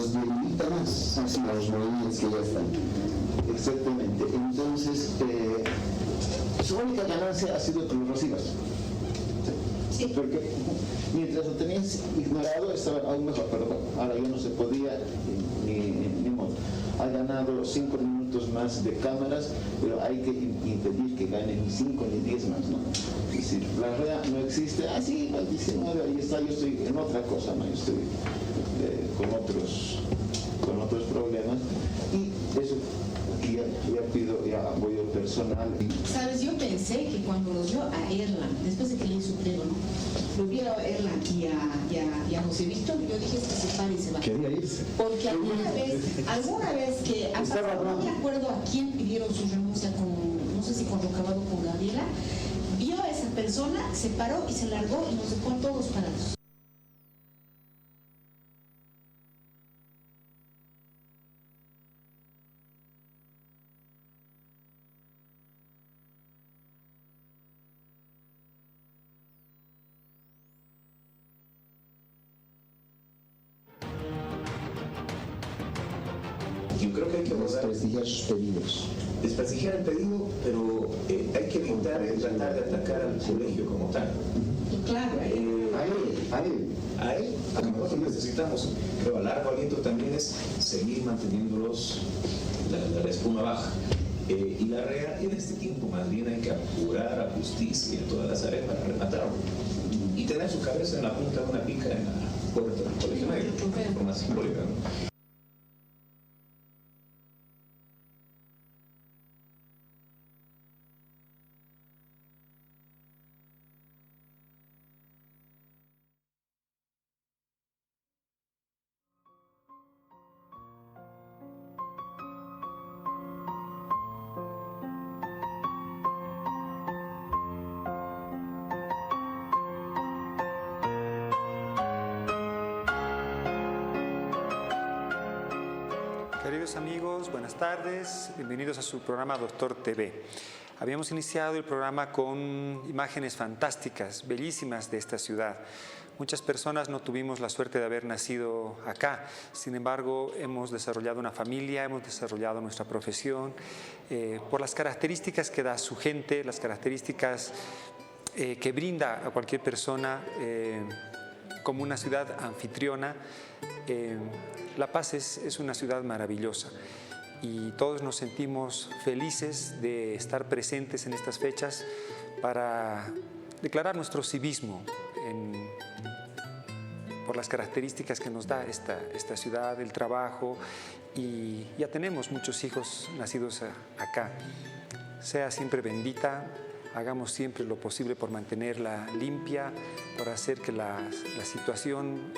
los debilita más, así los movimientos que ya están. Exactamente. Entonces, su única ganancia ha sido que lo recibas. Sí. Porque mientras lo tenías ignorado, estaba aún mejor, pero bueno, ahora ya no se podía ni modo. Ha ganado 5 minutos más de cámaras, pero hay que impedir que ganen 5 ni 10 más, ¿no? Es decir, la REA no existe, sí, las 19, ahí está, yo estoy en otra cosa, ¿no? Yo estoy con otros problemas, y eso ya pido apoyo personal. Sabes, yo pensé que cuando los vio a Erlan, después de que leí su pliego, ¿no? Lo vi a Erlan y a José Víctor, yo dije, se para y se va. Quería irse. Porque alguna vez que han pasado, no me acuerdo a quién pidieron su renuncia, no sé si con Rocabado o con Gabriela, vio a esa persona, se paró y se largó y nos dejó a todos parados. Yo creo que hay que abordar, desprestigiar sus pedidos. Desprestigiar el pedido, pero hay que evitar tratar de atacar al colegio como tal. Claro. A él, a lo mejor necesitamos, pero a largo aliento también es seguir manteniéndolos la espuma baja. Y la REA en este tiempo más bien hay que apurar a justicia y a todas las áreas para rematarlo. Y tener su cabeza en la punta de una pica en la puerta del colegio médico, de forma simbólica, ¿no? Queridos amigos, buenas tardes, bienvenidos a su programa Doctor TV. Habíamos iniciado el programa con imágenes fantásticas, bellísimas de esta ciudad. Muchas personas no tuvimos la suerte de haber nacido acá, sin embargo hemos desarrollado una familia, hemos desarrollado nuestra profesión, por las características que da su gente, las características que brinda a cualquier persona como una ciudad anfitriona. La Paz es una ciudad maravillosa y todos nos sentimos felices de estar presentes en estas fechas para declarar nuestro civismo por las características que nos da esta ciudad, el trabajo, y ya tenemos muchos hijos nacidos acá. Sea siempre bendita, hagamos siempre lo posible por mantenerla limpia, por hacer que la situación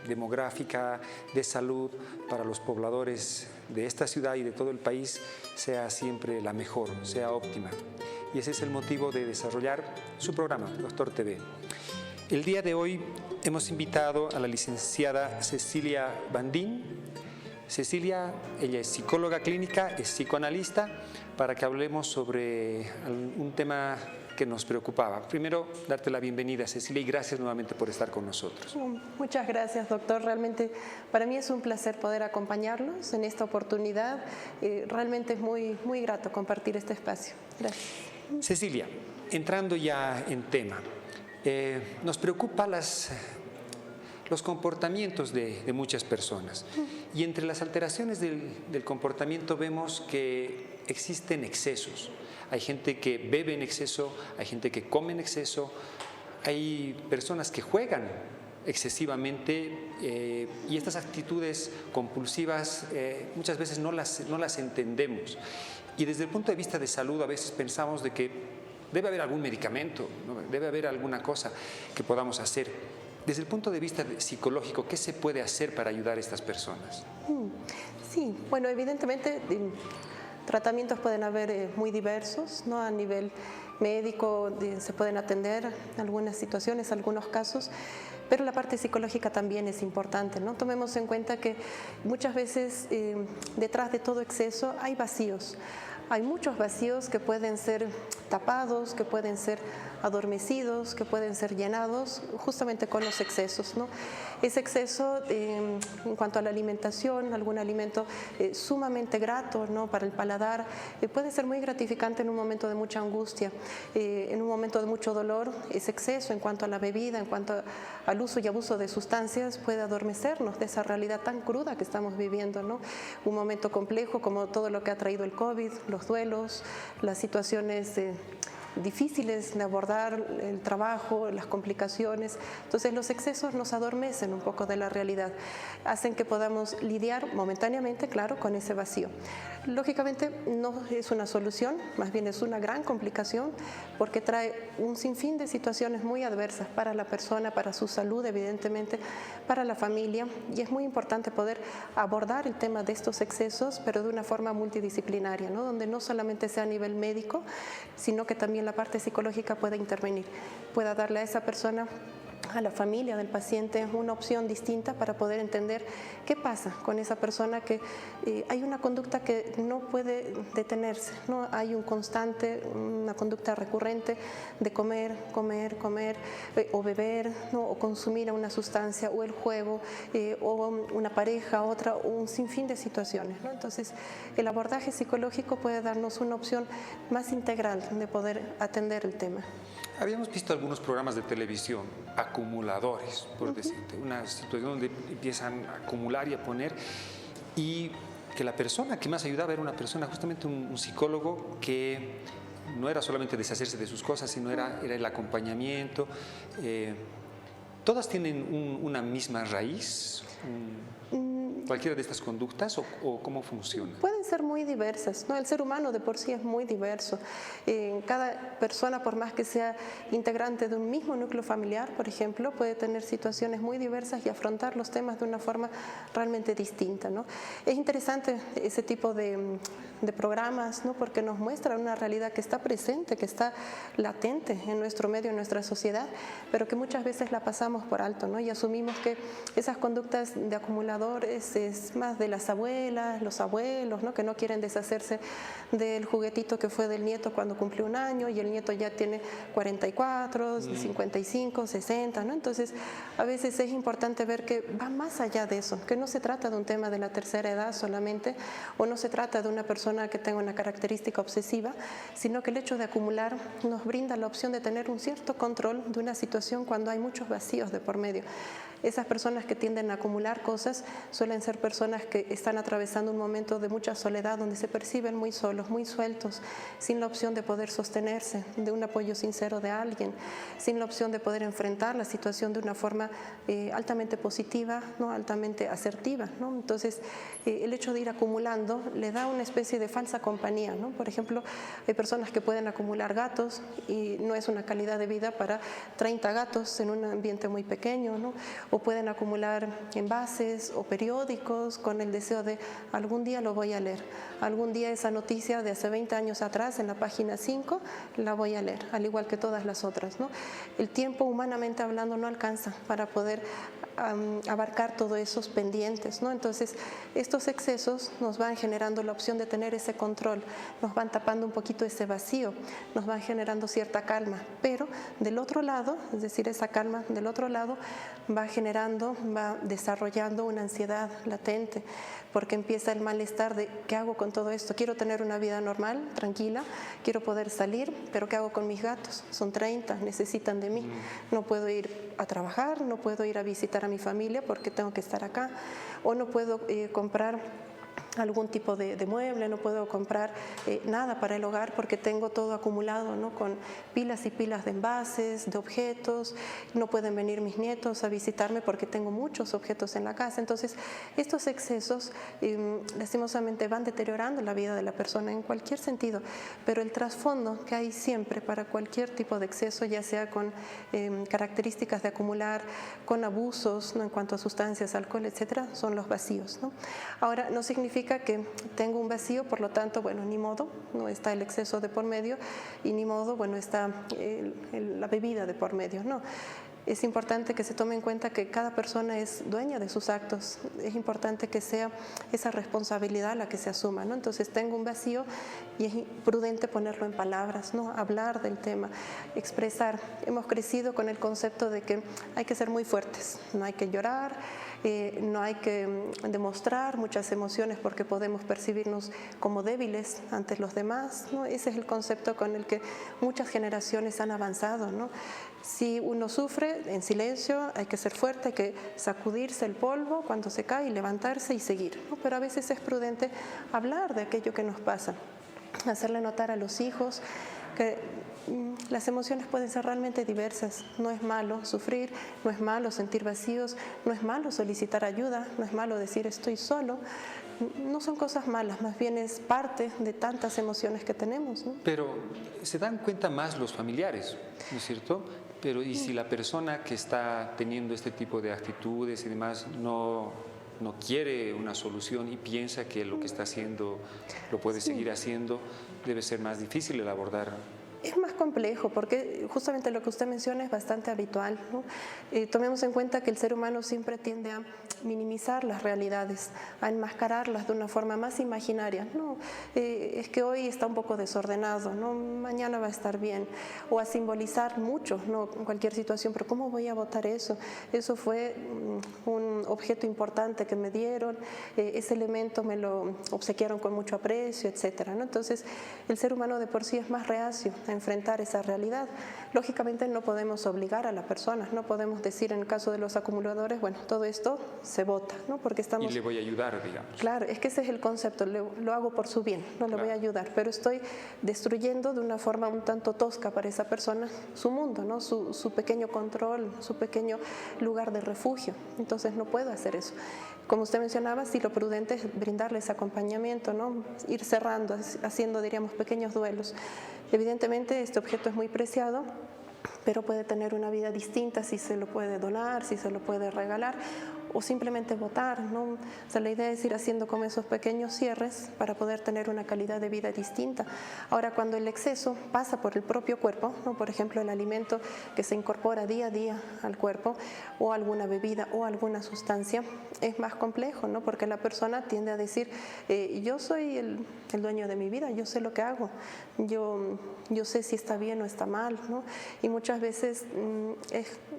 demográfica, de salud para los pobladores de esta ciudad y de todo el país sea siempre la mejor, sea óptima. Y ese es el motivo de desarrollar su programa, Doctor TV. El día de hoy hemos invitado a la licenciada Cecilia Bandín. Cecilia, ella es psicóloga clínica, es psicoanalista, para que hablemos sobre un tema que nos preocupaba. Primero, darte la bienvenida, Cecilia, y gracias nuevamente por estar con nosotros. Muchas gracias, doctor. Realmente para mí es un placer poder acompañarlos en esta oportunidad. Realmente es muy grato compartir este espacio. Gracias. Cecilia, entrando ya en tema, nos preocupa los comportamientos de muchas personas, y entre las alteraciones del comportamiento vemos que existen excesos. Hay gente que bebe en exceso, hay gente que come en exceso, hay personas que juegan excesivamente y estas actitudes compulsivas muchas veces no las entendemos, y desde el punto de vista de salud a veces pensamos de que debe haber algún medicamento, ¿no? Debe haber alguna cosa que podamos hacer. Desde el punto de vista psicológico, ¿qué se puede hacer para ayudar a estas personas? Sí, bueno, evidentemente tratamientos pueden haber muy diversos, ¿no? A nivel médico se pueden atender algunas situaciones, algunos casos, pero la parte psicológica también es importante, ¿no? Tomemos en cuenta que muchas veces detrás de todo exceso hay vacíos. Hay muchos vacíos que pueden ser tapados, que pueden ser adormecidos, que pueden ser llenados justamente con los excesos, ¿no? Ese exceso en cuanto a la alimentación, algún alimento sumamente grato, ¿no?, para el paladar, puede ser muy gratificante en un momento de mucha angustia, en un momento de mucho dolor. Ese exceso en cuanto a la bebida, en cuanto al uso y abuso de sustancias, puede adormecernos de esa realidad tan cruda que estamos viviendo, ¿no? Un momento complejo como todo lo que ha traído el COVID, los duelos, las situaciones difíciles de abordar, el trabajo, las complicaciones. Entonces los excesos nos adormecen un poco de la realidad, hacen que podamos lidiar momentáneamente, claro, con ese vacío. Lógicamente no es una solución, más bien es una gran complicación, porque trae un sinfín de situaciones muy adversas para la persona, para su salud, evidentemente, para la familia, y es muy importante poder abordar el tema de estos excesos, pero de una forma multidisciplinaria, ¿no?, donde no solamente sea a nivel médico, sino que también la parte psicológica pueda intervenir, pueda darle a esa persona, a la familia del paciente, una opción distinta para poder entender qué pasa con esa persona, que hay una conducta que no puede detenerse, ¿no? Hay una conducta recurrente de comer, o beber, ¿no?, o consumir una sustancia, o el juego, o una pareja, otra, un sinfín de situaciones, ¿no? Entonces, el abordaje psicológico puede darnos una opción más integral de poder atender el tema. Habíamos visto algunos programas de televisión, acumuladores, por decirte, una situación donde empiezan a acumular y a poner, y que la persona que más ayudaba era una persona, justamente un psicólogo, que no era solamente deshacerse de sus cosas, sino era el acompañamiento. ¿Todas tienen una misma raíz? ¿Cualquiera de estas conductas o cómo funciona? Pueden ser muy diversas, ¿no? El ser humano de por sí es muy diverso. Cada persona, por más que sea integrante de un mismo núcleo familiar, por ejemplo, puede tener situaciones muy diversas y afrontar los temas de una forma realmente distinta, ¿no? Es interesante ese tipo de programas, ¿no?, porque nos muestran una realidad que está presente, que está latente en nuestro medio, en nuestra sociedad, pero que muchas veces la pasamos por alto, ¿no? Y asumimos que esas conductas de acumuladores es más de las abuelas, los abuelos, ¿no?, que no quieren deshacerse del juguetito que fue del nieto cuando cumplió un año y el nieto ya tiene 44, 55, 60, ¿no? Entonces, a veces es importante ver que va más allá de eso, que no se trata de un tema de la tercera edad solamente, o no se trata de una persona que tenga una característica obsesiva, sino que el hecho de acumular nos brinda la opción de tener un cierto control de una situación cuando hay muchos vacíos de por medio. Esas personas que tienden a acumular cosas suelen ser personas que están atravesando un momento de mucha soledad, donde se perciben muy solos, muy sueltos, sin la opción de poder sostenerse, de un apoyo sincero de alguien, sin la opción de poder enfrentar la situación de una forma altamente positiva, ¿no?, altamente asertiva, ¿no? Entonces, el hecho de ir acumulando le da una especie de falsa compañía, ¿no? Por ejemplo, hay personas que pueden acumular gatos y no es una calidad de vida para 30 gatos en un ambiente muy pequeño, ¿no? O pueden acumular envases o periódicos con el deseo de algún día lo voy a leer, algún día esa noticia de hace 20 años atrás en la página 5 la voy a leer, al igual que todas las otras, ¿no? El tiempo, humanamente hablando, no alcanza para poder abarcar todos esos pendientes, ¿no? Entonces, estos excesos nos van generando la opción de tener ese control, nos van tapando un poquito ese vacío, nos van generando cierta calma, pero del otro lado, es decir, esa calma del otro lado va desarrollando una ansiedad latente, porque empieza el malestar de ¿qué hago con todo esto? Quiero tener una vida normal, tranquila, quiero poder salir, pero ¿qué hago con mis gatos? Son 30, necesitan de mí, no puedo ir a trabajar, no puedo ir a visitar a mi familia porque tengo que estar acá, o no puedo comprar algún tipo de mueble, no puedo comprar nada para el hogar porque tengo todo acumulado, ¿no?, con pilas y pilas de envases, de objetos, no pueden venir mis nietos a visitarme porque tengo muchos objetos en la casa. Entonces, estos excesos lastimosamente van deteriorando la vida de la persona en cualquier sentido, pero el trasfondo que hay siempre para cualquier tipo de exceso, ya sea con características de acumular, con abusos, ¿no?, en cuanto a sustancias, alcohol, etcétera, son los vacíos, ¿no? Ahora, no significa que tengo un vacío, por lo tanto, bueno, ni modo, no está el exceso de por medio y ni modo, bueno, está la bebida de por medio, no. es importante que se tome en cuenta que cada persona es dueña de sus actos. Es importante que sea esa responsabilidad la que se asuma, ¿no? Entonces tengo un vacío y es prudente ponerlo en palabras, ¿no? Hablar del tema, expresar. Hemos crecido con el concepto de que hay que ser muy fuertes, no hay que llorar, no hay que demostrar muchas emociones porque podemos percibirnos como débiles ante los demás, ¿no? Ese es el concepto con el que muchas generaciones han avanzado, ¿no? Si uno sufre en silencio, hay que ser fuerte, hay que sacudirse el polvo cuando se cae y levantarse y seguir, ¿no? Pero a veces es prudente hablar de aquello que nos pasa, hacerle notar a los hijos que las emociones pueden ser realmente diversas. No es malo sufrir, no es malo sentir vacíos, no es malo solicitar ayuda, no es malo decir estoy solo. No son cosas malas, más bien es parte de tantas emociones que tenemos, ¿no? Pero se dan cuenta más los familiares, ¿no es cierto? Pero ¿y si la persona que está teniendo este tipo de actitudes y demás no quiere una solución y piensa que lo que está haciendo lo puede seguir haciendo, debe ser más difícil el abordar? Es más complejo porque justamente lo que usted menciona es bastante habitual, ¿no? Tomemos en cuenta que el ser humano siempre tiende a minimizar las realidades, a enmascararlas de una forma más imaginaria. No, es que hoy está un poco desordenado, ¿no? Mañana va a estar bien, o a simbolizar mucho, ¿no? Cualquier situación, pero ¿cómo voy a votar eso? Eso fue un objeto importante que me dieron, ese elemento me lo obsequiaron con mucho aprecio, etcétera, ¿no? Entonces el ser humano de por sí es más reacio a enfrentar esa realidad. Lógicamente no podemos obligar a la persona, no podemos decir en el caso de los acumuladores, bueno, todo esto se vota, ¿no? Porque estamos... Y le voy a ayudar, digamos. Claro, es que ese es el concepto, lo hago por su bien, no le voy a ayudar, pero estoy destruyendo de una forma un tanto tosca para esa persona su mundo, ¿no? Su pequeño control, su pequeño lugar de refugio. Entonces no puedo hacer eso. Como usted mencionaba, sí, lo prudente es brindarles acompañamiento, ¿no? Ir cerrando, haciendo, diríamos, pequeños duelos. Evidentemente, este objeto es muy preciado, pero puede tener una vida distinta si se lo puede donar, si se lo puede regalar o simplemente votar, ¿no? O sea, la idea es ir haciendo como esos pequeños cierres para poder tener una calidad de vida distinta. Ahora, cuando el exceso pasa por el propio cuerpo, ¿no? Por ejemplo, el alimento que se incorpora día a día al cuerpo o alguna bebida o alguna sustancia, es más complejo, ¿no? Porque la persona tiende a decir, yo soy el dueño de mi vida, yo sé lo que hago, yo sé si está bien o está mal, ¿no? Y muchas veces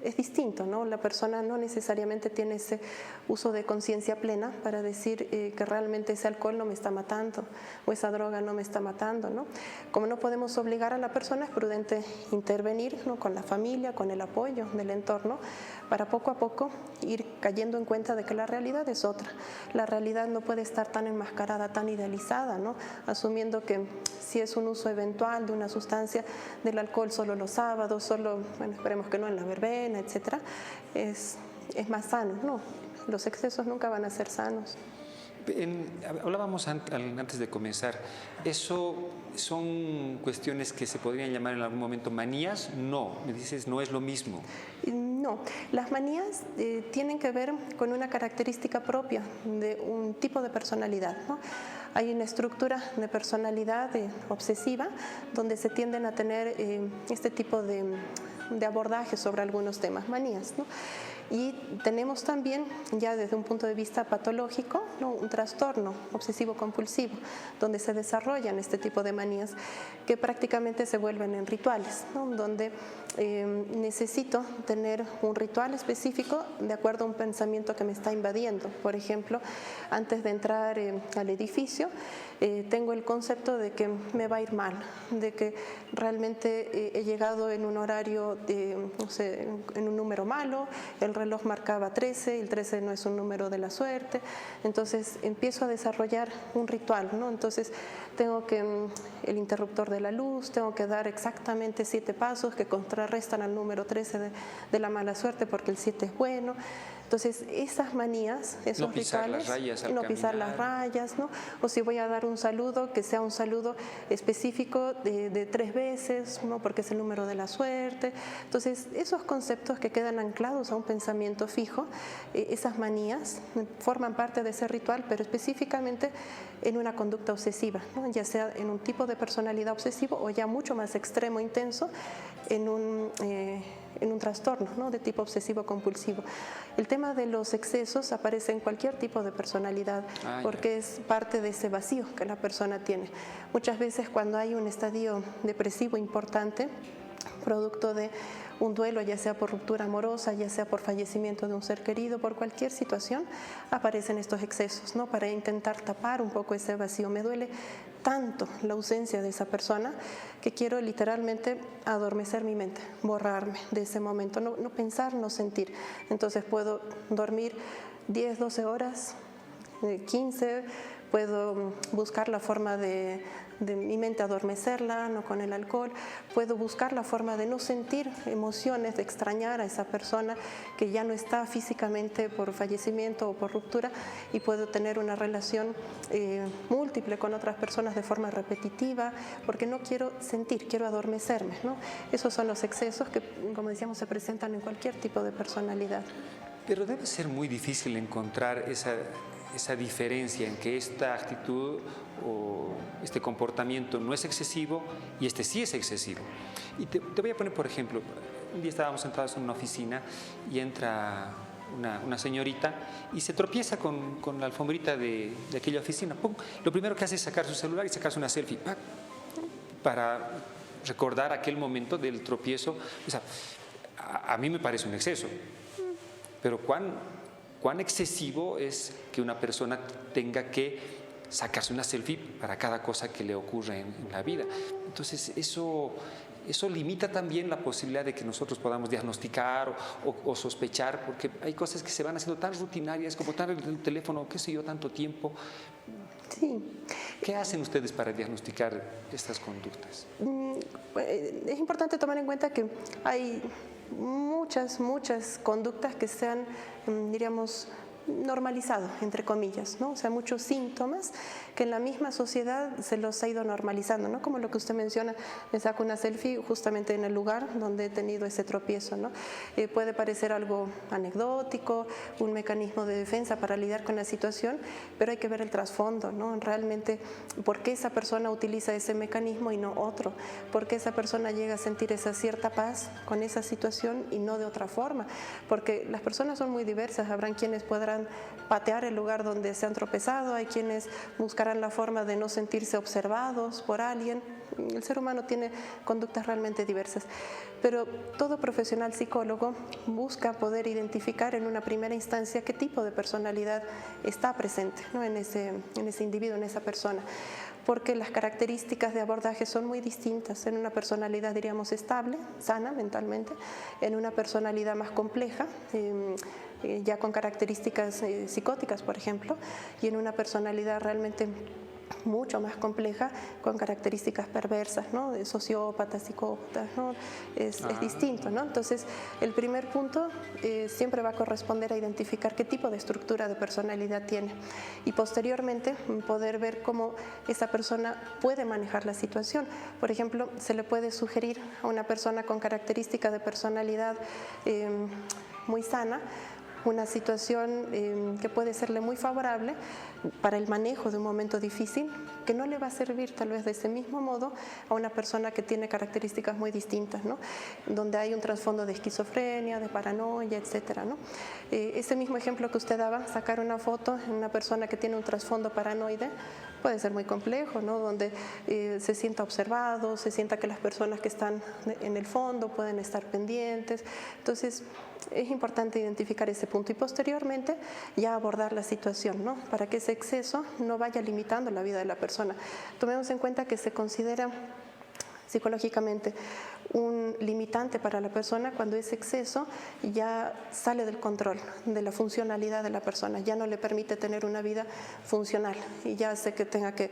es distinto, ¿no? La persona no necesariamente tiene ese uso de conciencia plena para decir que realmente ese alcohol no me está matando o esa droga no me está matando, ¿no? Como no podemos obligar a la persona, es prudente intervenir, ¿no? Con la familia, con el apoyo del entorno, para poco a poco ir cayendo en cuenta de que la realidad es otra. La realidad no puede estar tan enmascarada, tan idealizada, ¿no? Asumiendo que si es un uso eventual de una sustancia del alcohol solo los sábados, solo, bueno, esperemos que no en la verbena, etcétera, es más sano. No, los excesos nunca van a ser sanos. Hablábamos antes de comenzar, ¿eso son cuestiones que se podrían llamar en algún momento manías? No, me dices, no es lo mismo. No, las manías tienen que ver con una característica propia de un tipo de personalidad, ¿no? Hay una estructura de personalidad obsesiva donde se tienden a tener este tipo de abordaje sobre algunos temas, manías, ¿no? Y tenemos también, ya desde un punto de vista patológico, ¿no? Un trastorno obsesivo-compulsivo, donde se desarrollan este tipo de manías que prácticamente se vuelven en rituales, ¿no? Donde necesito tener un ritual específico de acuerdo a un pensamiento que me está invadiendo. Por ejemplo, antes de entrar al edificio, tengo el concepto de que me va a ir mal, de que realmente he llegado en un horario, no sé, en un número malo, el reloj marcaba 13, el 13 no es un número de la suerte, entonces empiezo a desarrollar un ritual, ¿no? Entonces tengo que, el interruptor de la luz, tengo que dar exactamente 7 pasos que contrarrestan al número 13 de la mala suerte porque el 7 es bueno. Entonces, esas manías, esos rituales, no pisar las rayas, ¿no? O si voy a dar un saludo, que sea un saludo específico de 3 veces, ¿no? Porque es el número de la suerte. Entonces, esos conceptos que quedan anclados a un pensamiento fijo, esas manías forman parte de ese ritual, pero específicamente en una conducta obsesiva, ¿no? Ya sea en un tipo de personalidad obsesivo o ya mucho más extremo, intenso, en un en un trastorno, ¿no?, de tipo obsesivo-compulsivo. El tema de los excesos aparece en cualquier tipo de personalidad, porque es parte de ese vacío que la persona tiene. Muchas veces cuando hay un estadio depresivo importante, producto de un duelo, ya sea por ruptura amorosa, ya sea por fallecimiento de un ser querido, por cualquier situación, aparecen estos excesos, ¿no?, para intentar tapar un poco ese vacío. Me duele tanto la ausencia de esa persona que quiero literalmente adormecer mi mente, borrarme de ese momento, no pensar, no sentir. Entonces puedo dormir 10, 12 horas, 15, puedo buscar la forma de mi mente adormecerla, no con el alcohol, puedo buscar la forma de no sentir emociones, de extrañar a esa persona que ya no está físicamente por fallecimiento o por ruptura, y puedo tener una relación múltiple con otras personas de forma repetitiva, porque no quiero sentir, quiero adormecerme, ¿no? Esos son los excesos que, como decíamos, se presentan en cualquier tipo de personalidad. Pero debe ser muy difícil encontrar esa diferencia en que esta actitud o este comportamiento no es excesivo y este sí es excesivo. Y te voy a poner, por ejemplo, un día estábamos sentados en una oficina y entra una señorita y se tropieza con la alfombrita de aquella oficina. ¡Pum! Lo primero que hace es sacar su celular y sacarse una selfie para recordar aquel momento del tropiezo. O sea, a mí me parece un exceso, pero ¿cuán excesivo es que una persona tenga que sacarse una selfie para cada cosa que le ocurre en la vida? Entonces eso limita también la posibilidad de que nosotros podamos diagnosticar o sospechar, porque hay cosas que se van haciendo tan rutinarias, como estar en el teléfono, qué sé yo, tanto tiempo. Sí. ¿Qué hacen ustedes para diagnosticar estas conductas? Es importante tomar en cuenta que hay muchas conductas que se han, diríamos, normalizado, entre comillas, ¿no? O sea, muchos síntomas que en la misma sociedad se los ha ido normalizando, ¿no? Como lo que usted menciona, me saco una selfie justamente en el lugar donde he tenido ese tropiezo, ¿no? Puede parecer algo anecdótico, un mecanismo de defensa para lidiar con la situación, pero hay que ver el trasfondo, ¿no? Realmente, ¿por qué esa persona utiliza ese mecanismo y no otro? ¿Por qué esa persona llega a sentir esa cierta paz con esa situación y no de otra forma? Porque las personas son muy diversas, habrán quienes podrán patear el lugar donde se han tropezado, hay quienes buscarán la forma de no sentirse observados por alguien. El ser humano tiene conductas realmente diversas, pero todo profesional psicólogo busca poder identificar en una primera instancia qué tipo de personalidad está presente, ¿no?, en ese individuo, en esa persona, porque las características de abordaje son muy distintas en una personalidad, diríamos, estable, sana mentalmente, en una personalidad más compleja, ya con características psicóticas, por ejemplo, y en una personalidad realmente mucho más compleja con características perversas, ¿no?, de sociópatas, psicópatas, ¿no? Es distinto, ¿no? Entonces, el primer punto siempre va a corresponder a identificar qué tipo de estructura de personalidad tiene y posteriormente poder ver cómo esa persona puede manejar la situación. Por ejemplo, se le puede sugerir a una persona con características de personalidad muy sana una situación que puede serle muy favorable para el manejo de un momento difícil, que no le va a servir tal vez de ese mismo modo a una persona que tiene características muy distintas, ¿no?, donde hay un trasfondo de esquizofrenia, de paranoia, etcétera, ¿no? Ese mismo ejemplo que usted daba, sacar una foto en una persona que tiene un trasfondo paranoide, puede ser muy complejo, ¿no?, donde se sienta observado, se sienta que las personas que están en el fondo pueden estar pendientes. Entonces, es importante identificar ese punto y posteriormente ya abordar la situación, ¿no?, para que ese exceso no vaya limitando la vida de la persona. Tomemos en cuenta que se considera psicológicamente un limitante para la persona cuando ese exceso ya sale del control de la funcionalidad de la persona, ya no le permite tener una vida funcional y ya hace que tenga que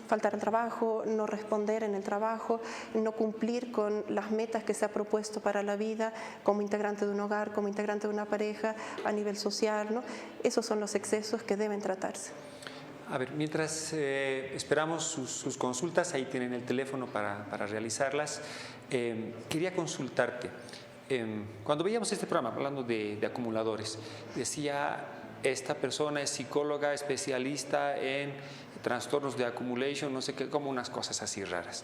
faltar al trabajo, no responder en el trabajo, no cumplir con las metas que se ha propuesto para la vida como integrante de un hogar, como integrante de una pareja, a nivel social, ¿no? Esos son los excesos que deben tratarse. A ver, mientras esperamos sus consultas, ahí tienen el teléfono para realizarlas. Quería consultarte. Cuando veíamos este programa, hablando de acumuladores, decía esta persona es psicóloga especialista en trastornos de accumulation, no sé qué, como unas cosas así raras.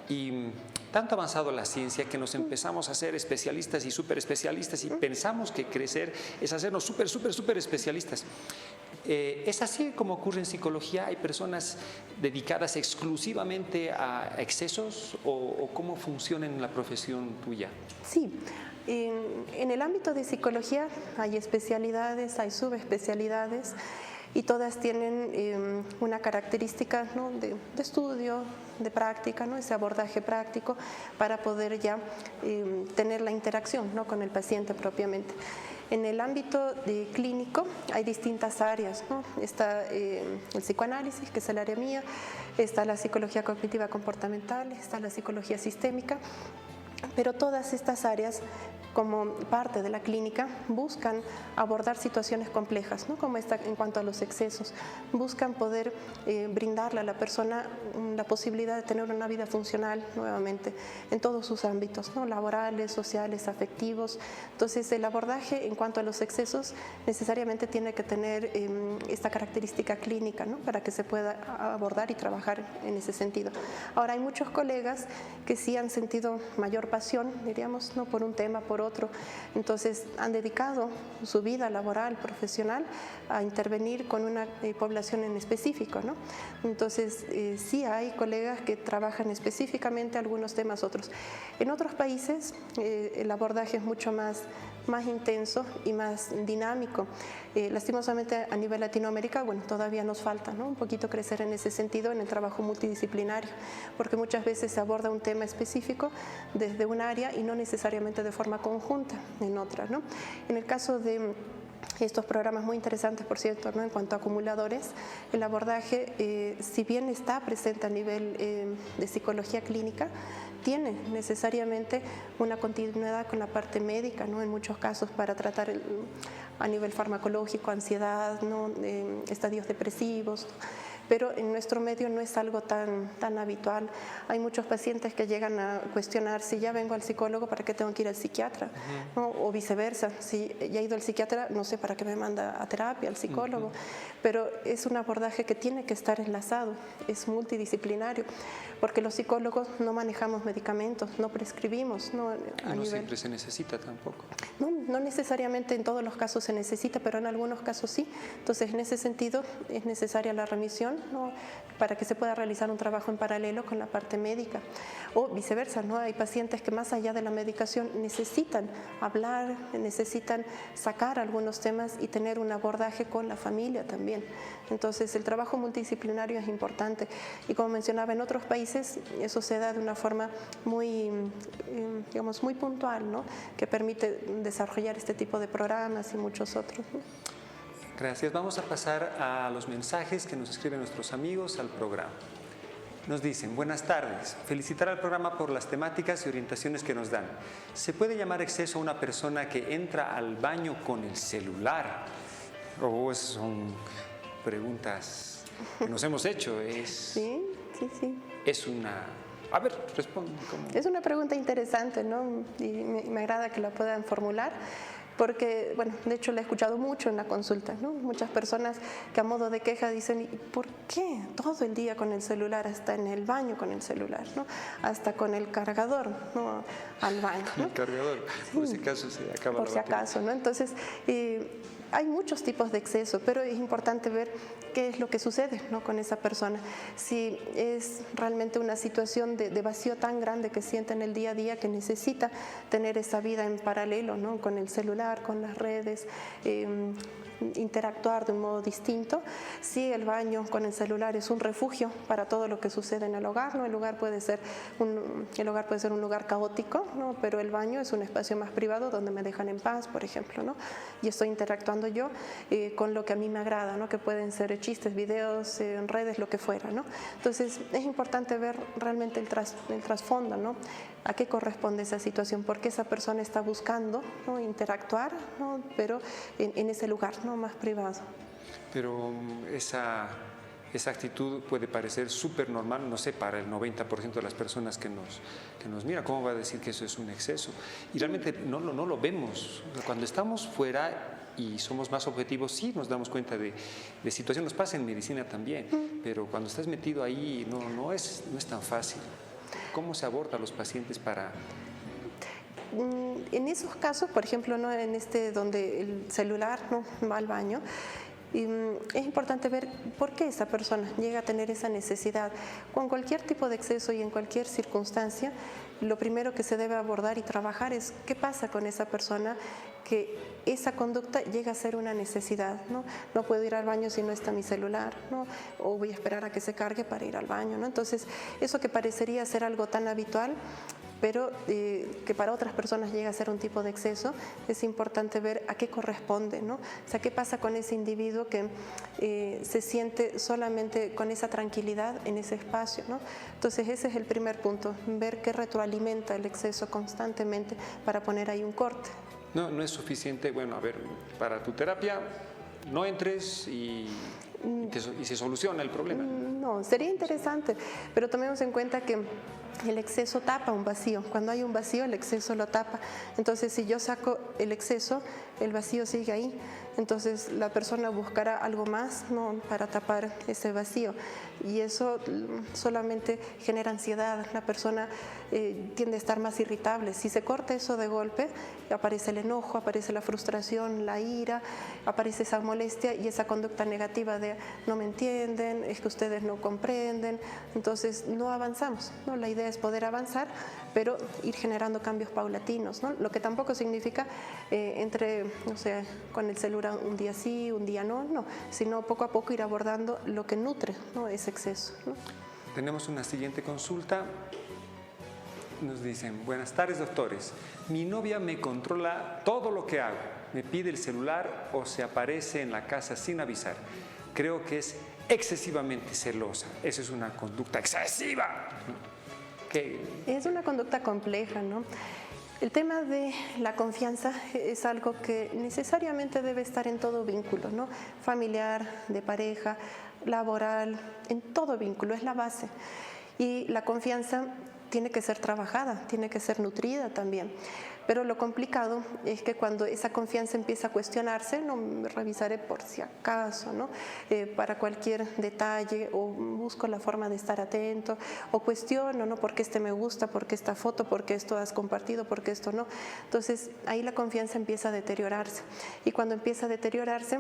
Y tanto ha avanzado la ciencia que nos empezamos a ser especialistas y súper especialistas y pensamos que crecer es hacernos súper especialistas. ¿Es así como ocurre en psicología? ¿Hay personas dedicadas exclusivamente a excesos o cómo funciona en la profesión tuya? Sí, en el ámbito de psicología hay especialidades, hay subespecialidades y todas tienen una característica, ¿no?, de estudio, de práctica, ¿no?, ese abordaje práctico para poder ya tener la interacción, ¿no?, con el paciente propiamente. En el ámbito clínico hay distintas áreas, ¿no? Está el psicoanálisis, que es el área mía, está la psicología cognitiva comportamental, está la psicología sistémica, pero todas estas áreas, como parte de la clínica, buscan abordar situaciones complejas, ¿no?, como esta en cuanto a los excesos. Buscan poder brindarle a la persona la posibilidad de tener una vida funcional nuevamente en todos sus ámbitos, ¿no?, laborales, sociales, afectivos. Entonces, el abordaje en cuanto a los excesos necesariamente tiene que tener esta característica clínica, ¿no?, para que se pueda abordar y trabajar en ese sentido. Ahora, hay muchos colegas que sí han sentido mayor pasión, diríamos, ¿no?, por un tema, por otro. Entonces, han dedicado su vida laboral, profesional, a intervenir con una población en específico, ¿no? Entonces, sí hay colegas que trabajan específicamente algunos temas, otros. En otros países, el abordaje es mucho más intenso y más dinámico. Lastimosamente, a nivel Latinoamérica, bueno, todavía nos falta, ¿no?, un poquito crecer en ese sentido, en el trabajo multidisciplinario, porque muchas veces se aborda un tema específico desde un área y no necesariamente de forma conjunta en otra, ¿no? En el caso de estos programas muy interesantes, por cierto, ¿no?, en cuanto a acumuladores, el abordaje, si bien está presente a nivel de psicología clínica, tiene necesariamente una continuidad con la parte médica, ¿no?, en muchos casos para tratar a nivel farmacológico, ansiedad, ¿no?, estadios depresivos. Pero en nuestro medio no es algo tan habitual. Hay muchos pacientes que llegan a cuestionar: si ya vengo al psicólogo, ¿para qué tengo que ir al psiquiatra? ¿No? O viceversa, si ya he ido al psiquiatra, no sé para qué me manda a terapia al psicólogo. Pero es un abordaje que tiene que estar enlazado, es multidisciplinario, porque los psicólogos no manejamos medicamentos, no prescribimos. No siempre se necesita tampoco. No necesariamente en todos los casos se necesita, pero en algunos casos sí. Entonces, en ese sentido, es necesaria la remisión, ¿no?, para que se pueda realizar un trabajo en paralelo con la parte médica. O viceversa, ¿no? Hay pacientes que más allá de la medicación necesitan hablar, necesitan sacar algunos temas y tener un abordaje con la familia también. Entonces, el trabajo multidisciplinario es importante. Y como mencionaba, en otros países eso se da de una forma muy, digamos, muy puntual, ¿no?, que permite desarrollar este tipo de programas y muchos otros, ¿no? Gracias. Vamos a pasar a los mensajes que nos escriben nuestros amigos al programa. Nos dicen: buenas tardes, felicitar al programa por las temáticas y orientaciones que nos dan. ¿Se puede llamar exceso a una persona que entra al baño con el celular? Son preguntas que nos hemos hecho. Sí. Es una... A ver, responde. Es una pregunta interesante, ¿no? Y me agrada que la puedan formular. Porque, bueno, de hecho la he escuchado mucho en la consulta, ¿no? Muchas personas que a modo de queja dicen: ¿y por qué todo el día con el celular, hasta en el baño con el celular, ¿no?, hasta con el cargador, ¿no?, al baño, ¿no? El cargador, por si acaso se acaba por la si acaso, ¿no? Entonces, hay muchos tipos de exceso, pero es importante ver qué es lo que sucede, ¿no?, con esa persona. Si es realmente una situación de vacío tan grande que siente en el día a día, que necesita tener esa vida en paralelo, ¿no?, con el celular, con las redes, interactuar de un modo distinto. Si el baño con el celular es un refugio para todo lo que sucede en el hogar, ¿no? El hogar puede ser un lugar caótico, ¿no?, pero el baño es un espacio más privado donde me dejan en paz, por ejemplo, ¿no?, y estoy interactuando yo con lo que a mí me agrada, ¿no?, que pueden ser chistes, videos, en redes, lo que fuera, ¿no? Entonces, es importante ver realmente el trasfondo, ¿no?, a qué corresponde esa situación, por qué esa persona está buscando, ¿no?, interactuar, ¿no?, pero en ese lugar, ¿no?, más privado. Pero esa actitud puede parecer súper normal, no sé, para el 90% de las personas que nos mira. ¿Cómo va a decir que eso es un exceso? Y realmente no lo vemos. Cuando estamos fuera, y somos más objetivos, sí nos damos cuenta de situaciones, nos pasa en medicina también, pero cuando estás metido ahí no es tan fácil. ¿Cómo se aborda a los pacientes para...? En esos casos, por ejemplo, ¿no? En donde el celular no va al baño, es importante ver por qué esa persona llega a tener esa necesidad. Con cualquier tipo de exceso y en cualquier circunstancia, lo primero que se debe abordar y trabajar es qué pasa con esa persona que esa conducta llega a ser una necesidad, ¿no? No puedo ir al baño si no está mi celular, ¿no? O voy a esperar a que se cargue para ir al baño, ¿no? Entonces, eso que parecería ser algo tan habitual, pero que para otras personas llega a ser un tipo de exceso, es importante ver a qué corresponde, ¿no? O sea, qué pasa con ese individuo que se siente solamente con esa tranquilidad en ese espacio, ¿no? Entonces, ese es el primer punto, ver qué retroalimenta el exceso constantemente para poner ahí un corte. No es suficiente, bueno, a ver, para tu terapia no entres y se soluciona el problema. No, sería interesante, pero tomemos en cuenta que el exceso tapa un vacío. Cuando hay un vacío, el exceso lo tapa. Entonces, si yo saco el exceso, el vacío sigue ahí. Entonces, la persona buscará algo más, ¿no?, para tapar ese vacío. Y eso solamente genera ansiedad. La persona tiende a estar más irritable. Si se corta eso de golpe, aparece el enojo, aparece la frustración, la ira, aparece esa molestia y esa conducta negativa de no me entienden, es que ustedes no comprenden. Entonces, no avanzamos, ¿no? La idea es poder avanzar, pero ir generando cambios paulatinos, ¿no? Lo que tampoco significa con el celular un día sí, un día no, sino poco a poco ir abordando lo que nutre, ¿no?, ese exceso, ¿no? Tenemos una siguiente consulta. Nos dicen, buenas tardes, doctores. Mi novia me controla todo lo que hago. Me pide el celular o se aparece en la casa sin avisar. Creo que es excesivamente celosa. Eso es una conducta excesiva. Es una conducta compleja, ¿no? El tema de la confianza es algo que necesariamente debe estar en todo vínculo, ¿no? Familiar, de pareja, laboral, en todo vínculo, es la base. Y la confianza tiene que ser trabajada, tiene que ser nutrida también. Pero lo complicado es que cuando esa confianza empieza a cuestionarse, no me revisaré por si acaso, ¿no? Para cualquier detalle, o busco la forma de estar atento, o cuestiono, ¿no?, por qué me gusta, por qué esta foto, por qué esto has compartido, por qué esto no. Entonces, ahí la confianza empieza a deteriorarse. Y cuando empieza a deteriorarse,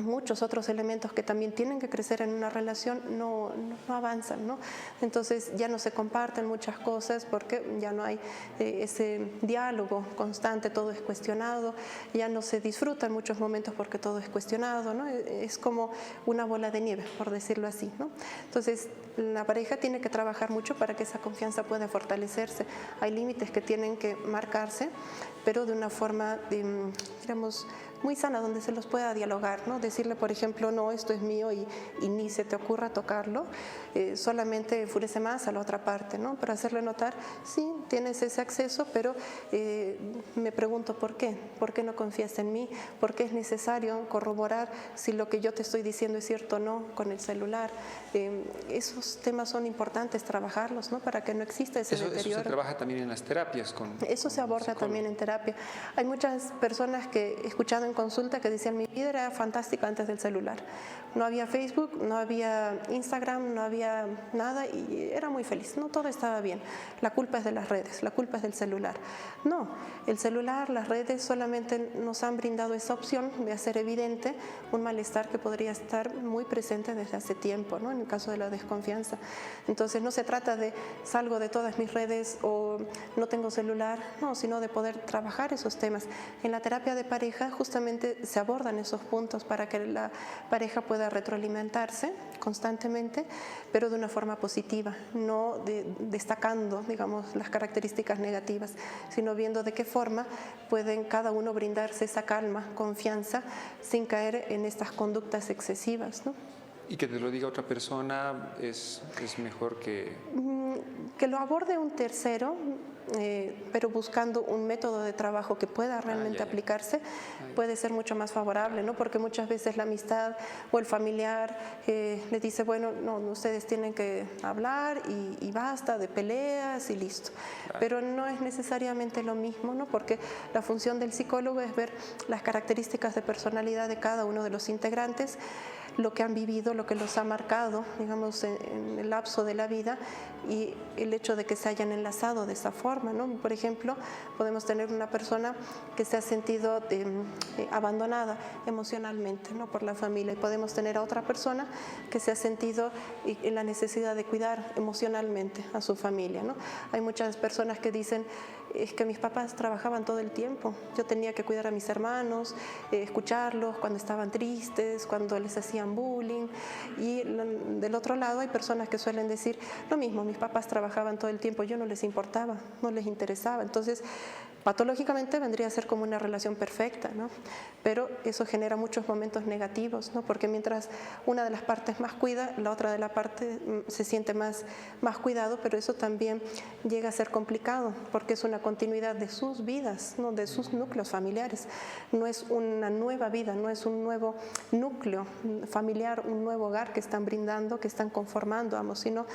muchos otros elementos que también tienen que crecer en una relación no avanzan, ¿no? Entonces ya no se comparten muchas cosas porque ya no hay ese diálogo constante, todo es cuestionado, ya no se disfruta en muchos momentos porque todo es cuestionado, ¿no? Es como una bola de nieve, por decirlo así, ¿no? Entonces la pareja tiene que trabajar mucho para que esa confianza pueda fortalecerse. Hay límites que tienen que marcarse, pero de una forma, digamos, muy sana, donde se los pueda dialogar, ¿no? Decirle, por ejemplo, no, esto es mío y ni se te ocurra tocarlo, solamente enfurece más a la otra parte, ¿no? Para hacerle notar, sí, tienes ese acceso, pero me pregunto por qué no confías en mí, por qué es necesario corroborar si lo que yo te estoy diciendo es cierto o no con el celular. Esos temas son importantes trabajarlos, ¿no?, para que no exista ese deterioro. Eso se trabaja también en las terapias. Eso se aborda también en terapia. Hay muchas personas que he escuchado en consulta que decían, mi vida era fantástica antes del celular. No había Facebook, no había Instagram, no había nada y era muy feliz. No, todo estaba bien. La culpa es de las redes, la culpa es del celular. No, el celular, las redes solamente nos han brindado esa opción de hacer evidente un malestar que podría estar muy presente desde hace tiempo, ¿no?, en el caso de la desconfianza. Entonces no se trata de salgo de todas mis redes o no tengo celular, no, sino de poder trabajar esos temas. En la terapia de pareja justamente se abordan esos puntos para que la pareja pueda retroalimentarse constantemente, pero de una forma positiva, no destacando, digamos, las características negativas, sino viendo de qué forma pueden cada uno brindarse esa calma, confianza, sin caer en estas conductas excesivas, ¿no? Y que te lo diga otra persona es mejor que... Que lo aborde un tercero, pero buscando un método de trabajo que pueda realmente aplicarse, puede ser mucho más favorable, ¿no? Porque muchas veces la amistad o el familiar le dice, bueno, no, ustedes tienen que hablar y basta de peleas y listo. Pero no es necesariamente lo mismo, ¿no? Porque la función del psicólogo es ver las características de personalidad de cada uno de los integrantes, lo que han vivido, lo que los ha marcado, digamos, en el lapso de la vida y el hecho de que se hayan enlazado de esa forma, ¿no? Por ejemplo, podemos tener una persona que se ha sentido abandonada emocionalmente, ¿no? Por la familia, y podemos tener a otra persona que se ha sentido en la necesidad de cuidar emocionalmente a su familia, ¿no? Hay muchas personas que dicen, es que mis papás trabajaban todo el tiempo, yo tenía que cuidar a mis hermanos, escucharlos cuando estaban tristes, cuando les hacían bullying, y del otro lado hay personas que suelen decir lo mismo, mis papás trabajaban todo el tiempo, yo no les importaba, no les interesaba. Entonces, patológicamente vendría a ser como una relación perfecta, ¿no? Pero eso genera muchos momentos negativos, ¿no? Porque mientras una de las partes más cuida, la otra de la parte se siente más cuidado, pero eso también llega a ser complicado, porque es una continuidad de sus vidas, ¿no? De sus núcleos familiares. No es una nueva vida, no es un nuevo núcleo familiar, un nuevo hogar que están brindando, que están conformando ambos, sino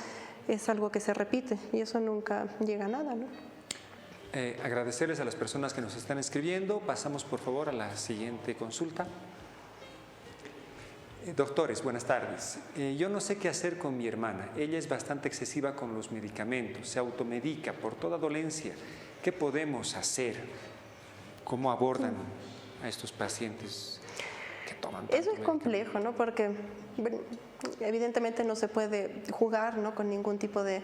es algo que se repite y eso nunca llega a nada, ¿no? Agradecerles a las personas que nos están escribiendo. Pasamos por favor a la siguiente consulta. Doctores, buenas tardes. Yo no sé qué hacer con mi hermana. Ella es bastante excesiva con los medicamentos, se automedica por toda dolencia. ¿Qué podemos hacer? ¿Cómo abordan a estos pacientes que toman tanto Eso es complejo, ¿no? Porque evidentemente no se puede jugar, ¿no? Con ningún tipo de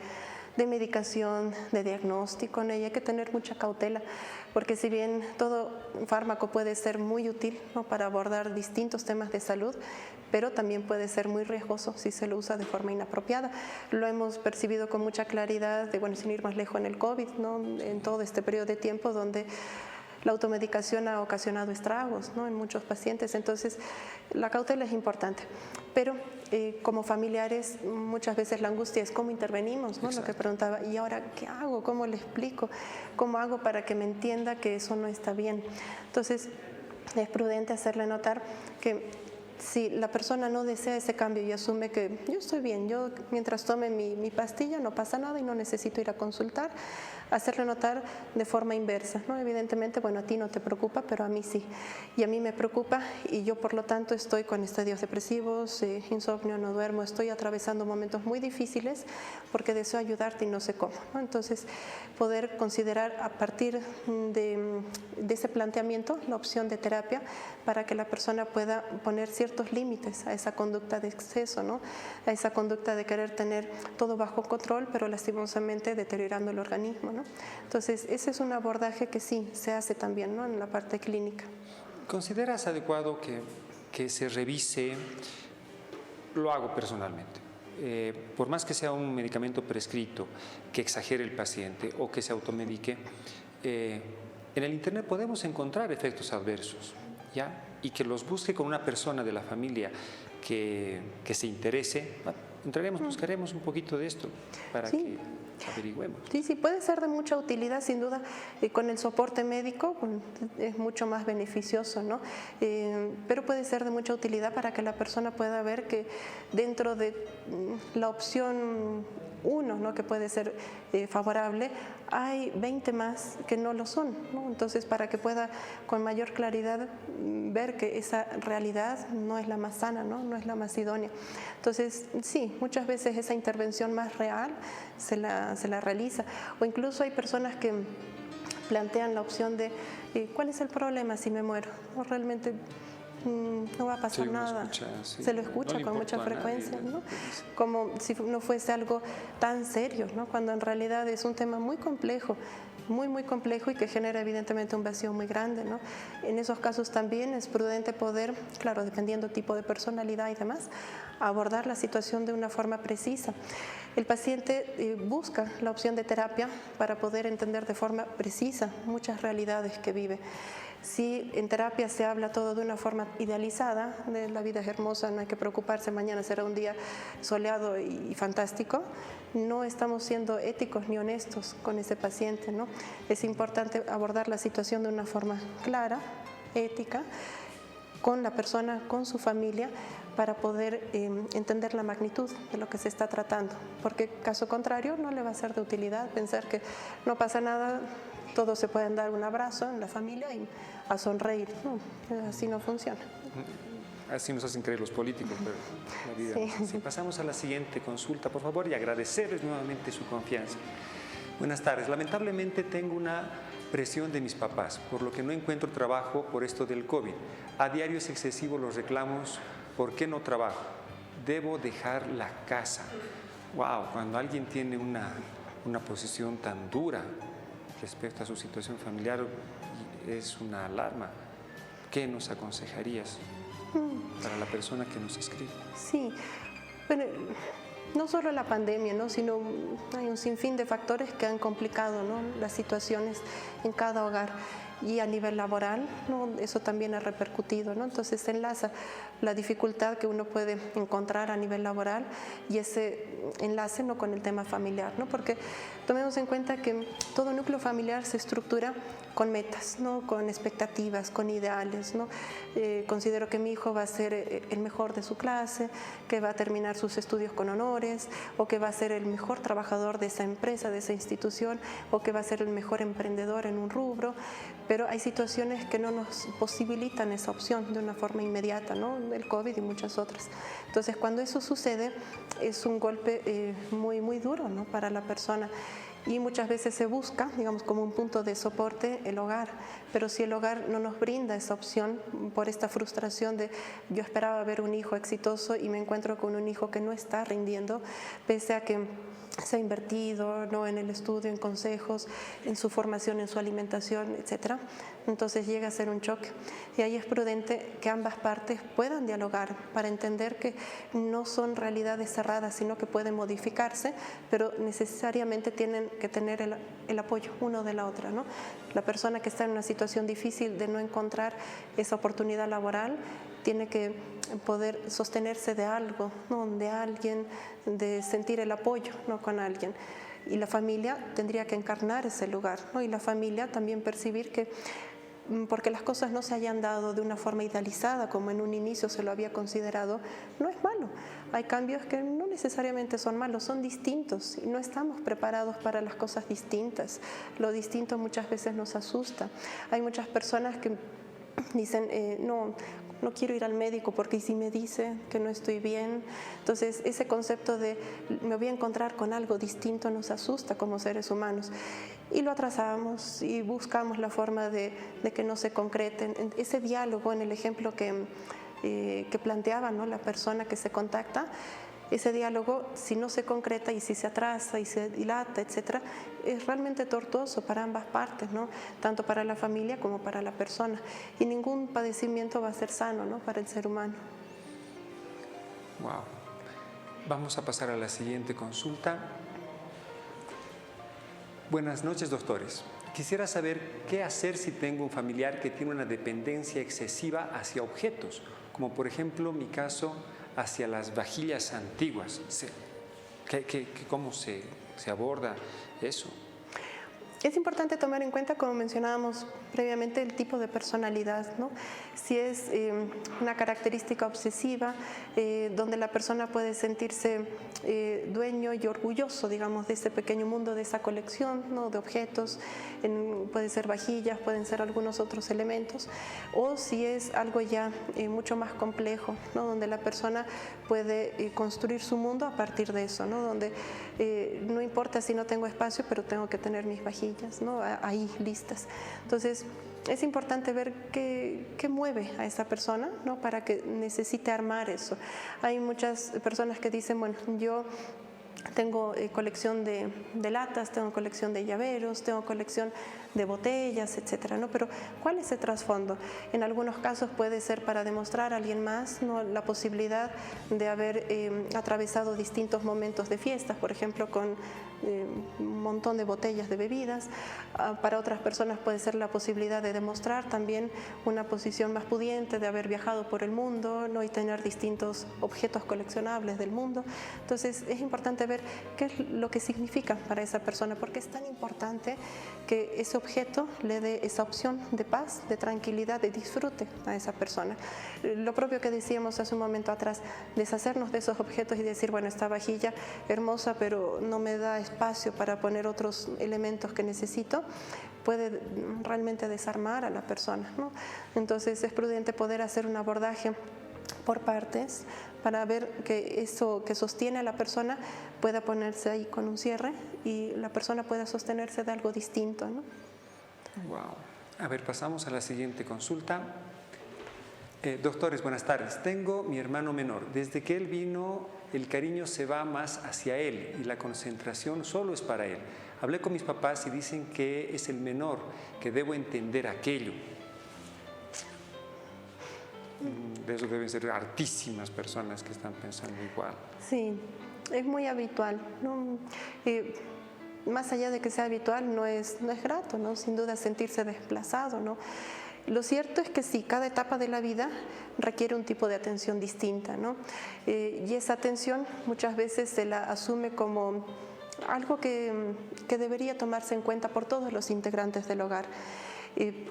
medicación, de diagnóstico, ¿no? Y hay que tener mucha cautela, porque si bien todo fármaco puede ser muy útil, ¿no? Para abordar distintos temas de salud, pero también puede ser muy riesgoso si se lo usa de forma inapropiada. Lo hemos percibido con mucha claridad, bueno, sin ir más lejos en el COVID, ¿no? En todo este periodo de tiempo donde la automedicación ha ocasionado estragos, ¿no? En muchos pacientes. Entonces, la cautela es importante. Pero como familiares, muchas veces la angustia es cómo intervenimos, ¿no? Lo que preguntaba, ¿y ahora qué hago? ¿Cómo le explico? ¿Cómo hago para que me entienda que eso no está bien? Entonces, es prudente hacerle notar que si la persona no desea ese cambio y asume que yo estoy bien, yo mientras tome mi pastilla no pasa nada y no necesito ir a consultar, hacerle notar de forma inversa, ¿no? Evidentemente, bueno, a ti no te preocupa, pero a mí sí. Y a mí me preocupa y yo por lo tanto estoy con estadios depresivos, insomnio, no duermo, estoy atravesando momentos muy difíciles porque deseo ayudarte y no sé cómo, ¿no? Entonces, poder considerar a partir de ese planteamiento la opción de terapia para que la persona pueda poner ciertos límites a esa conducta de exceso, ¿no? A esa conducta de querer tener todo bajo control, pero lastimosamente deteriorando el organismo, ¿no? Entonces, ese es un abordaje que sí se hace también, ¿no? En la parte clínica. ¿Consideras adecuado que se revise? Lo hago personalmente. Por más que sea un medicamento prescrito, que exagere el paciente o que se automedique, en el internet podemos encontrar efectos adversos, ¿ya? Y que los busque con una persona de la familia que se interese. Buscaremos un poquito de esto para que averigüemos. Sí, puede ser de mucha utilidad, sin duda, con el soporte médico es mucho más beneficioso, ¿no? Pero puede ser de mucha utilidad para que la persona pueda ver que dentro de la opción 1, ¿no? Que puede ser favorable, hay 20 más que no lo son, ¿no? Entonces, para que pueda con mayor claridad ver que esa realidad no es la más sana, ¿no? No es la más idónea. Entonces, sí, muchas veces esa intervención más real se la realiza. O incluso hay personas que plantean la opción de ¿cuál es el problema si me muero? O realmente no va a pasar nada. Se lo escucha con mucha frecuencia, ¿no? Como si no fuese algo tan serio, ¿no? Cuando en realidad es un tema muy complejo, muy complejo y que genera evidentemente un vacío muy grande, ¿no? En esos casos también es prudente poder, claro, dependiendo tipo de personalidad y demás, abordar la situación de una forma precisa. El paciente busca la opción de terapia para poder entender de forma precisa muchas realidades que vive. Si en terapia se habla todo de una forma idealizada, de la vida es hermosa, no hay que preocuparse, mañana será un día soleado y fantástico, no estamos siendo éticos ni honestos con ese paciente, ¿no? Es importante abordar la situación de una forma clara, ética, con la persona, con su familia, para poder entender la magnitud de lo que se está tratando, porque caso contrario no le va a ser de utilidad pensar que no pasa nada, todos se pueden dar un abrazo en la familia y a sonreír. No, así no funciona. Así nos hacen creer los políticos, pero la vida. Sí. Sí, pasamos a la siguiente consulta, por favor, y agradecerles nuevamente su confianza. Buenas tardes. Lamentablemente tengo una presión de mis papás, por lo que no encuentro trabajo por esto del COVID. A diario es excesivo los reclamos, ¿por qué no trabajo? Debo dejar la casa. Wow, cuando alguien tiene una posición tan dura respecto a su situación familiar, es una alarma. ¿Qué nos aconsejarías para la persona que nos escribe? Sí, bueno, no solo la pandemia, ¿no? Sino hay un sinfín de factores que han complicado, ¿no?, las situaciones en cada hogar. Y a nivel laboral, ¿no?, eso también ha repercutido, ¿no? Entonces se enlaza la dificultad que uno puede encontrar a nivel laboral y ese enlace, ¿no?, con el tema familiar, ¿no? Porque tomemos en cuenta que todo núcleo familiar se estructura con metas, ¿no?, con expectativas, con ideales, ¿no? Considero que mi hijo va a ser el mejor de su clase, que va a terminar sus estudios con honores, o que va a ser el mejor trabajador de esa empresa, de esa institución, o que va a ser el mejor emprendedor en un rubro. Pero hay situaciones que no nos posibilitan esa opción de una forma inmediata, ¿no?, el COVID y muchas otras. Entonces, cuando eso sucede, es un golpe muy, muy duro, ¿no?, para la persona. Y muchas veces se busca, digamos, como un punto de soporte el hogar. Pero si el hogar no nos brinda esa opción por esta frustración de yo esperaba ver un hijo exitoso y me encuentro con un hijo que no está rindiendo, pese a que se ha invertido, ¿no?, en el estudio, en consejos, en su formación, en su alimentación, etcétera. Entonces llega a ser un choque. Y ahí es prudente que ambas partes puedan dialogar para entender que no son realidades cerradas, sino que pueden modificarse, pero necesariamente tienen que tener el apoyo uno de la otra, ¿no? La persona que está en una situación difícil de no encontrar esa oportunidad laboral tiene que poder sostenerse de algo, ¿no?, de alguien, de sentir el apoyo, ¿no?, con alguien. Y la familia tendría que encarnar ese lugar, ¿no? Y la familia también percibir que, porque las cosas no se hayan dado de una forma idealizada, como en un inicio se lo había considerado, no es malo. Hay cambios que no necesariamente son malos, son distintos y no estamos preparados para las cosas distintas. Lo distinto muchas veces nos asusta. Hay muchas personas que dicen, no quiero ir al médico porque si me dice que no estoy bien. Entonces ese concepto de me voy a encontrar con algo distinto nos asusta como seres humanos y lo atrasamos y buscamos la forma de que no se concreten. Ese diálogo en el ejemplo que planteaba, ¿no?, la persona que se contacta, ese diálogo, si no se concreta y si se atrasa y se dilata, etcétera, es realmente tortuoso para ambas partes, ¿no?, tanto para la familia como para la persona. Y ningún padecimiento va a ser sano, ¿no?, para el ser humano. Wow. Vamos a pasar a la siguiente consulta. Buenas noches, doctores. Quisiera saber qué hacer si tengo un familiar que tiene una dependencia excesiva hacia objetos, como por ejemplo mi caso hacia las vajillas antiguas. ¿Cómo se aborda eso? Es importante tomar en cuenta, como mencionábamos previamente, el tipo de personalidad, ¿no? Si es una característica obsesiva, donde la persona puede sentirse dueño y orgulloso, digamos, de ese pequeño mundo, de esa colección, ¿no?, de objetos, pueden ser vajillas, pueden ser algunos otros elementos, o si es algo ya mucho más complejo, ¿no?, donde la persona puede construir su mundo a partir de eso, ¿no?, donde no importa si no tengo espacio, pero tengo que tener mis vajillas, ¿no?, ahí listas. Entonces, es importante ver qué mueve a esa persona, ¿no?, para que necesite armar eso. Hay muchas personas que dicen, bueno, yo tengo colección de latas, tengo colección de llaveros, tengo colección de botellas, etcétera, ¿no? Pero ¿cuál es el trasfondo? En algunos casos puede ser para demostrar a alguien más, ¿no?, la posibilidad de haber atravesado distintos momentos de fiestas, por ejemplo, con un montón de botellas de bebidas. Para otras personas puede ser la posibilidad de demostrar también una posición más pudiente, de haber viajado por el mundo, ¿no?, y tener distintos objetos coleccionables del mundo. Entonces es importante ver qué es lo que significa para esa persona, porque es tan importante que ese objeto le dé esa opción de paz, de tranquilidad, de disfrute a esa persona. Lo propio que decíamos hace un momento atrás, deshacernos de esos objetos y decir, bueno, esta vajilla hermosa, pero no me da espacio para poner otros elementos que necesito, puede realmente desarmar a la persona, ¿no? Entonces es prudente poder hacer un abordaje por partes para ver que eso que sostiene a la persona pueda ponerse ahí con un cierre y la persona pueda sostenerse de algo distinto, ¿no? Wow. A ver, pasamos a la siguiente consulta. Doctores, buenas tardes. Tengo mi hermano menor. Desde que él vino, el cariño se va más hacia él y la concentración solo es para él. Hablé con mis papás y dicen que es el menor, que debo entender aquello. De eso deben ser hartísimas personas que están pensando igual. Sí, es muy habitual, ¿no? Más allá de que sea habitual, no es grato, ¿no? Sin duda sentirse desplazado, ¿no? Lo cierto es que sí, cada etapa de la vida requiere un tipo de atención distinta, ¿no? Y esa atención muchas veces se la asume como algo que debería tomarse en cuenta por todos los integrantes del hogar.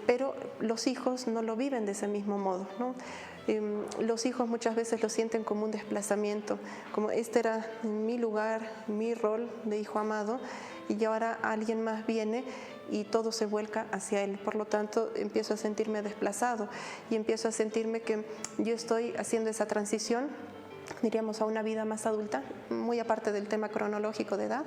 Pero los hijos no lo viven de ese mismo modo, ¿no? Los hijos muchas veces lo sienten como un desplazamiento, como este era mi lugar, mi rol de hijo amado, y ahora alguien más viene y todo se vuelca hacia él. Por lo tanto, empiezo a sentirme desplazado y empiezo a sentirme que yo estoy haciendo esa transición, diríamos, a una vida más adulta, muy aparte del tema cronológico de edad,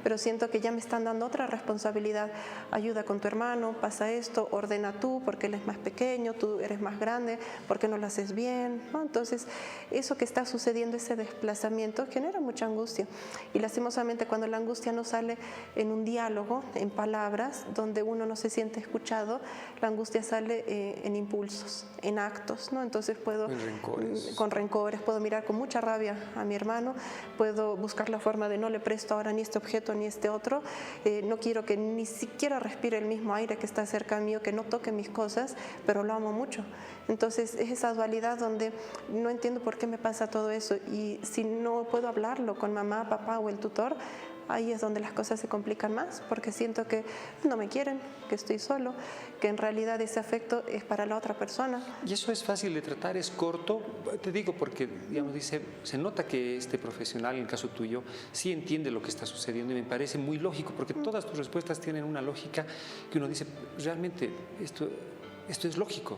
pero siento que ya me están dando otra responsabilidad. Ayuda con tu hermano, pasa esto, ordena tú porque él es más pequeño, tú eres más grande, ¿por qué no lo haces bien?, ¿no? Entonces, eso que está sucediendo, ese desplazamiento, genera mucha angustia. Y lastimosamente cuando la angustia no sale en un diálogo, en palabras, donde uno no se siente escuchado, la angustia sale en impulsos, en actos, ¿no? Entonces puedo, con rencores, puedo mirar con mucha rabia a mi hermano, puedo buscar la forma de no le presto ahora ni este objeto ni este otro, no quiero que ni siquiera respire el mismo aire que está cerca mío, que no toque mis cosas, pero lo amo mucho. Entonces es esa dualidad donde no entiendo por qué me pasa todo eso, y si no puedo hablarlo con mamá, papá o el tutor, ahí es donde las cosas se complican más, porque siento que no me quieren, que estoy solo, que en realidad ese afecto es para la otra persona. Y eso es fácil de tratar, es corto. Te digo porque, digamos, se nota que este profesional, en el caso tuyo, sí entiende lo que está sucediendo y me parece muy lógico, porque todas tus respuestas tienen una lógica que uno dice, realmente esto es lógico.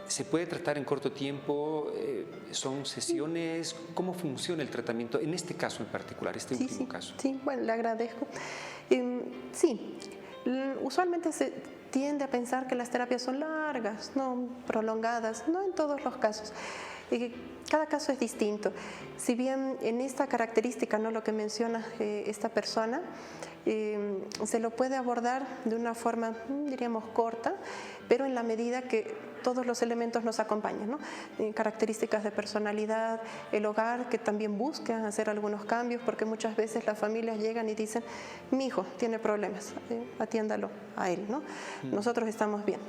¿Se puede tratar en corto tiempo? ¿Son sesiones? ¿Cómo funciona el tratamiento en este caso en particular, este último caso? Sí, bueno, le agradezco. Sí, usualmente se tiende a pensar que las terapias son largas, no prolongadas, no en todos los casos. Cada caso es distinto. Si bien en esta característica, ¿no?, lo que menciona esta persona, se lo puede abordar de una forma, diríamos, corta, pero en la medida que todos los elementos nos acompañan, ¿no? Características de personalidad, el hogar, que también busca hacer algunos cambios, porque muchas veces las familias llegan y dicen, mi hijo tiene problemas, atiéndalo a él, ¿no? Nosotros estamos bien.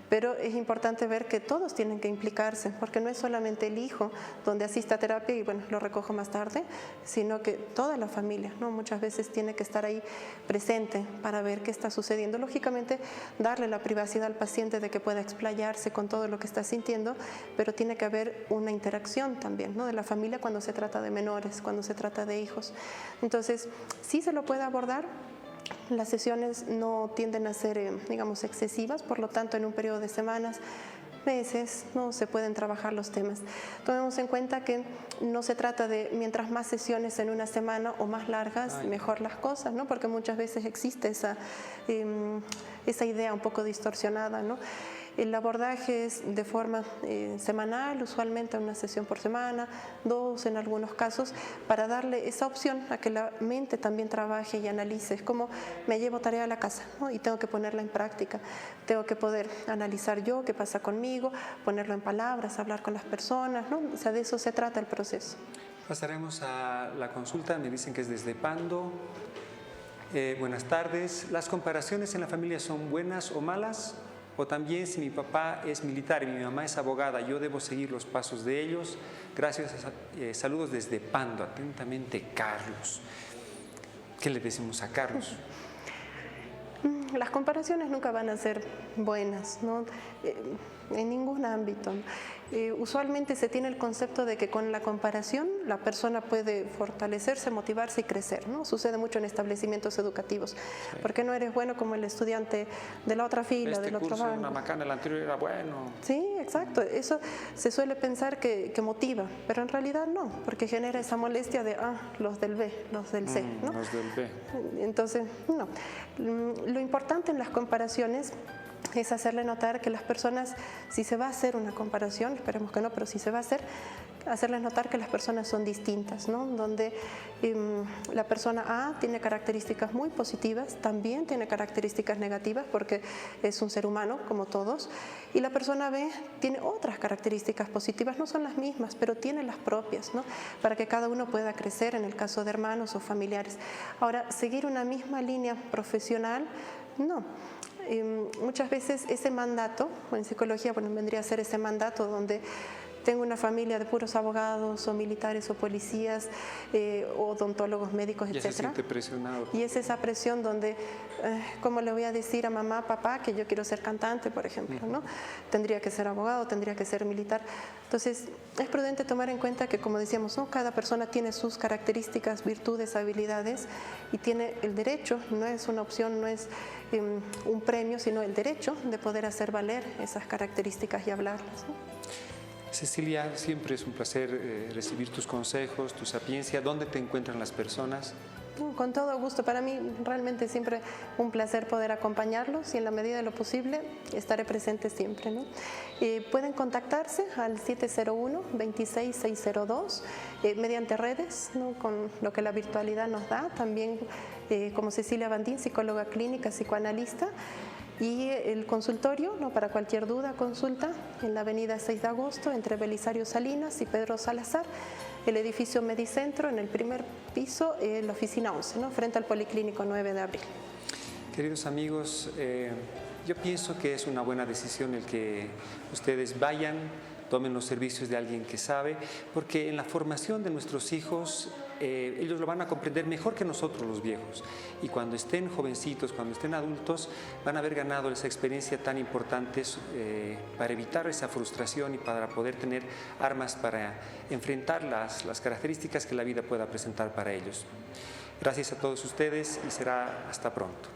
Pero es importante ver que todos tienen que implicarse, porque no es solamente el hijo donde asista a terapia y bueno, lo recojo más tarde, sino que toda la familia, ¿no? Muchas veces tiene que estar ahí presente para ver qué está sucediendo. Lógicamente, darle la privacidad al paciente de que pueda explayarse con todo lo que está sintiendo, pero tiene que haber una interacción también, ¿no?, de la familia cuando se trata de menores, cuando se trata de hijos. Entonces, sí se lo puede abordar. Las sesiones no tienden a ser, digamos, excesivas, por lo tanto, en un periodo de semanas, meses, no se pueden trabajar los temas. Tomemos en cuenta que no se trata de mientras más sesiones en una semana o más largas, mejor las cosas, ¿no? Porque muchas veces existe esa idea un poco distorsionada, ¿no? El abordaje es de forma semanal, usualmente una sesión por semana, 2 en algunos casos, para darle esa opción a que la mente también trabaje y analice. Es como me llevo tarea a la casa, ¿no? Y tengo que ponerla en práctica, tengo que poder analizar yo qué pasa conmigo, ponerlo en palabras, hablar con las personas, ¿no? O sea, de eso se trata el proceso. Pasaremos a la consulta, me dicen que es desde Pando. Buenas tardes. ¿Las comparaciones en la familia son buenas o malas? O también si mi papá es militar y mi mamá es abogada, ¿yo debo seguir los pasos de ellos? Gracias, saludos desde Pando. Atentamente, Carlos. ¿Qué le decimos a Carlos? Las comparaciones nunca van a ser buenas, ¿no? En ningún ámbito. Usualmente se tiene el concepto de que con la comparación la persona puede fortalecerse, motivarse y crecer, ¿no? Sucede mucho en establecimientos educativos. Sí. ¿Por qué no eres bueno como el estudiante de la otra fila, del otro banco? Una macana, el anterior era bueno. Sí, exacto. Eso se suele pensar que motiva, pero en realidad no, porque genera esa molestia de, los del B, los del C, ¿no? Los del B. Entonces, no. Lo importante en las comparaciones es hacerle notar que las personas, si se va a hacer una comparación, esperemos que no, pero si se va a hacer, hacerles notar que las personas son distintas, ¿no? Donde la persona A tiene características muy positivas, también tiene características negativas porque es un ser humano como todos, y la persona B tiene otras características positivas, no son las mismas, pero tiene las propias, ¿no? Para que cada uno pueda crecer en el caso de hermanos o familiares. Ahora, seguir una misma línea profesional, no. Muchas veces ese mandato, o en psicología vendría a ser ese mandato donde tengo una familia de puros abogados o militares o policías o odontólogos médicos, etc. Ya se siente presionado. Y es esa presión donde, ¿cómo le voy a decir a mamá, papá que yo quiero ser cantante, por ejemplo, ¿no? Tendría que ser abogado, tendría que ser militar. Entonces, es prudente tomar en cuenta que, como decíamos, ¿no? Cada persona tiene sus características, virtudes, habilidades y tiene el derecho, no es una opción, no es un premio, sino el derecho de poder hacer valer esas características y hablarlas, ¿no? Cecilia, siempre es un placer recibir tus consejos, tu sapiencia. ¿Dónde te encuentran las personas? Con todo gusto. Para mí realmente siempre un placer poder acompañarlos y en la medida de lo posible estaré presente siempre, ¿no? Pueden contactarse al 701-26602 mediante redes, ¿no? Con lo que la virtualidad nos da. También como Cecilia Bandín, psicóloga clínica, psicoanalista. Y el consultorio, ¿no? Para cualquier duda, consulta en la avenida 6 de agosto entre Belisario Salinas y Pedro Salazar, el edificio Medicentro en el primer piso, la oficina 11, ¿no? Frente al Policlínico 9 de abril. Queridos amigos, yo pienso que es una buena decisión el que ustedes vayan, tomen los servicios de alguien que sabe, porque en la formación de nuestros hijos ellos lo van a comprender mejor que nosotros los viejos, y cuando estén jovencitos, cuando estén adultos, van a haber ganado esa experiencia tan importante para evitar esa frustración y para poder tener armas para enfrentar las características que la vida pueda presentar para ellos. Gracias a todos ustedes y será hasta pronto.